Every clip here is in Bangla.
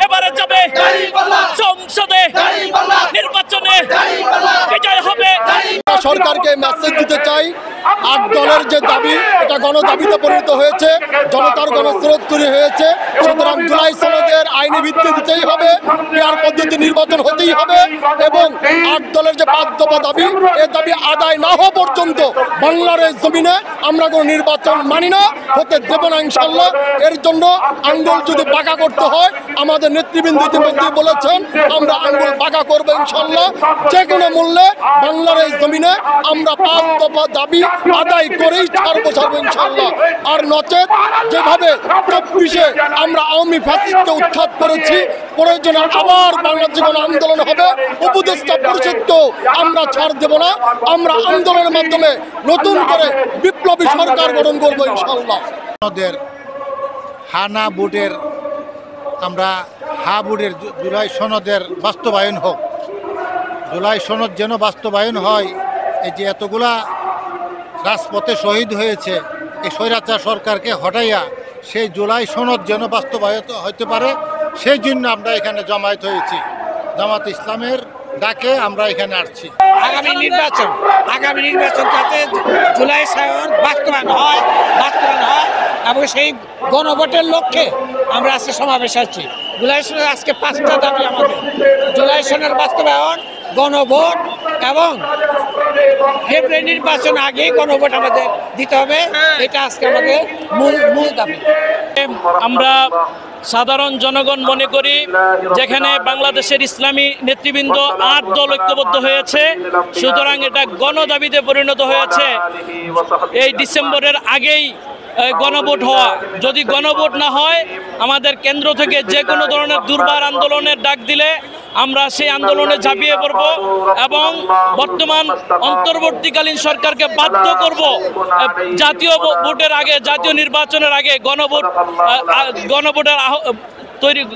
এবারে যাবে সংসদে, নির্বাচনে বিজয় হবে। সরকারকে মেসেজ দিতে চাই, ৮ দলের যে দাবি এটা গণদাবিতে পরিণত হয়েছে, জনতার গণস্রোত তৈরি হয়েছে। সুতরাং জুলাই সনদের আইনি ভিত্তি দিতেই হবে, পেয়ার পদ্ধতি নির্বাচন হতেই হবে এবং ৮ দলের যে ৫ দফা দাবি, এ দাবি আদায় না হওয়া পর্যন্ত বাংলার এই জমিনে আমরা কোনো নির্বাচন মানি না, হতে দেব না ইনশাল্লাহ। এর জন্য আঙ্গুল যদি বাঁকা করতে হয়, আমাদের নেতৃবৃন্দ ইতিমধ্যে বলেছেন আমরা আঙ্গুল বাঁকা করবো ইনশাল্লাহ। যে কোনো মূল্যে বাংলার এই জমিনে আমরা ৫ দফা দাবি আদায় করেই ছাড়বো ইনশাল্লাহ। আর নচেত যেভাবে ২৪-এ আমরা আওয়ামী ফ্যাসিস্টকে উৎখাত করেছি, প্রয়োজনে আবার বাংলাদেশে কোনো আন্দোলন হবে, উপদেষ্টা পরিষদকেও আমরা ছাড় দেব না। আমরা আন্দোলনের মাধ্যমে নতুন করে বিপ্লবী সরকার গঠন করবো ইনশাল্লাহ। হানা ভোটের আমরা ভোটের জুলাই সনদের বাস্তবায়ন হোক, জুলাই সনদ যেন বাস্তবায়ন হয়। এই যে এতগুলা রাজপথে শহীদ হয়েছে, এই স্বৈরাচার সরকারকে হটাইয়া সেই জুলাই সনদ যেন বাস্তবায়িত হতে পারে, সেই জন্য আমরা এখানে জমায়েত হয়েছি। জামাত ইসলামের ডাকে আমরা এখানে আসছি। আগামী নির্বাচন যাতে জুলাই সনদ বাস্তবায়ন হয় এবং সেই গণভোটের লক্ষ্যে আমরা আজকে সমাবেশ আছি। জুলাই সনদ আজকে 5টা দাবি আমাদের: জুলাই সনদ বাস্তবায়ন, গণভোট এবং ফেব্রুয়ারি নির্বাচন আগেই গণভোট আমাদের দিতে হবে। এটা আজকে আমাদের মূল দাবি। আমরা সাধারণ জনগণ মনে করি, যেখানে বাংলাদেশের ইসলামী নেতৃবৃন্দ ৮ দল ঐক্যবদ্ধ হয়েছে, সুতরাং এটা গণদাবিতে পরিণত হয়েছে এই ডিসেম্বরের আগেই গণভোট হওয়া। যদি গণভোট না হয়, আমাদের কেন্দ্র থেকে যে কোনো ধরনের দুর্বার আন্দোলনের ডাক দিলে আমরা সেই আন্দোলনে ঝাঁপিয়ে পড়ব এবং বর্তমান অন্তর্বর্তীকালীন সরকারকে বাধ্য করব জাতীয় ভোটের আগে, জাতীয় নির্বাচনের আগে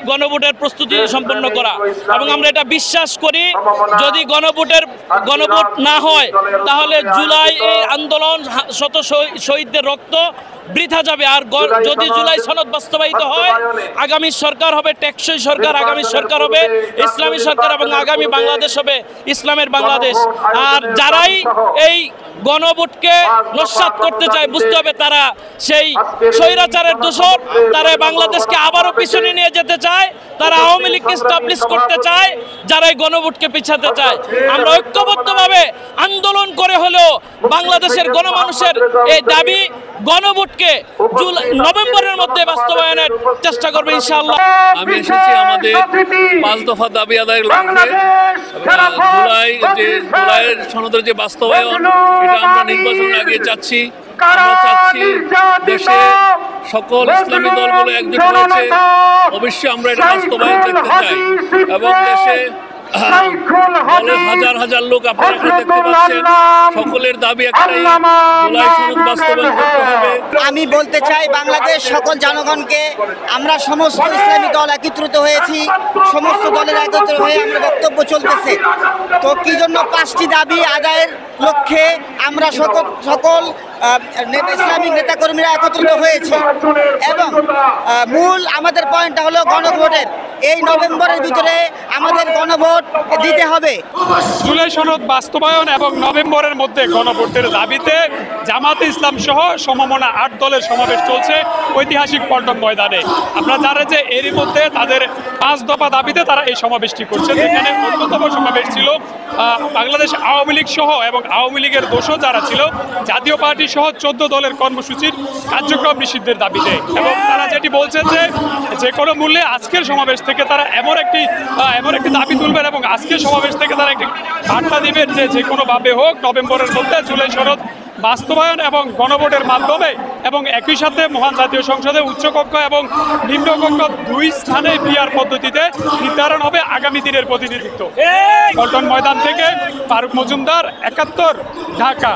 গণভোটের প্রস্তুতি সম্পন্ন করা। এবং আমরা এটা বিশ্বাস করি, যদি গণভোট না হয় তাহলে জুলাই এই আন্দোলন, শত শহীদদের রক্ত বৃথা যাবে। আর যদি জুলাই সনদ বাস্তবায়িত হয়, আগামী সরকার হবে টেকসই সরকার, আগামী সরকার হবে ইসলামী সরকার এবং আগামী বাংলাদেশ হবে ইসলামের বাংলাদেশ। আর যারাই এই গণভোটকে নস্যাৎ করতে চায়, বুঝতে হবে তারা সেই স্বৈরাচারের দোসর, তারা বাংলাদেশকে আবারও পিছনে নিয়ে যেতে চায়, তারা আওয়ামী লীগকে স্টাবলিশ করতে চায়, যারা এই গণভোটকে পিছাতে চায়। আমরা ঐক্যবদ্ধভাবে আন্দোলন করে হলেও বাংলাদেশের গণমানুষের এই দাবি গণভোটকে নভেম্বরের মধ্যে বাস্তবায়নের চেষ্টা করবে ইনশাআল্লাহ। আমি এসেছি আমাদের 5 দফা দাবি আদায়ের লক্ষ্যে। জুলাইয়ের সনদের যে বাস্তবায়ন, এটা আমরা নির্বাচনের আগে চাচ্ছি। আমরা চাচ্ছি দেশে সকল ইসলামী দলগুলো একজোট হয়েছে, অবশ্যই আমরা এটা বাস্তবায়ন দেখতে চাই এবং দেশে হাজার হাজার লোক আপনারা দেখতে পাচ্ছেন, সকলের দাবি একটাই, জুলাই সনদ বাস্তবায়ন করতে হবে। আমি বলতে চাই বাংলাদেশ সকল জনগণকে, আমরা সমস্ত ইসলামী দল একত্রিত হয়েছি, সমস্ত দলের একত্রিত হয়ে আমরা বক্তব্য চলতেছে। তো কি জন্য 5টি দাবি আদায়ের লক্ষ্যে আমরা সকল ইসলামিক নেতাকর্মীরা একত্রিত হয়েছি এবং মূল আমাদের পয়েন্টটা হলো গণভোটের। এই নভেম্বরের ভিতরে আমাদের গণভোট দিতে হবে। জুলাই সনদ বাস্তবায়ন এবং নভেম্বরের মধ্যে গণভোটের দাবিতে জামাতে ইসলাম সহ সমমনা 8 দলের সমাবেশ চলছে ঐতিহাসিক পল্টন ময়দানে। আপনারা জানেন যে এরই মধ্যে তাদের 5 দফা দাবিতে তারা এই সমাবেশটি করছে, যেখানে অন্যতম সমাবেশ ছিল বাংলাদেশ আওয়ামী লীগ সহ এবং আওয়ামী লীগের দোষও যারা ছিল, জাতীয় পার্টি সহ 14 দলের কর্মসূচির কার্যক্রম নিষিদ্ধের দাবিতে। এবং তারা যেটি বলছেন যে কোনো মূল্যে আজকের সমাবেশ থেকে তারা এমন একটি দাবি তুলবেন এবং আজকের সমাবেশ থেকে তারা একটি বার্তা দিবেন যে কোনোভাবে হোক নভেম্বরের মধ্যে জুলাই সনদ বাস্তবায়ন এবং গণভোটের মাধ্যমে এবং একই সাথে মহান জাতীয় সংসদে উচ্চকক্ষ এবং নিম্নকক্ষ 2 স্থানে পিআর পদ্ধতিতে নির্ধারণ হবে আগামী দিনের প্রতিনিধিত্ব। পল্টন ময়দান থেকে ফারুক মজুমদার, 71, ঢাকা।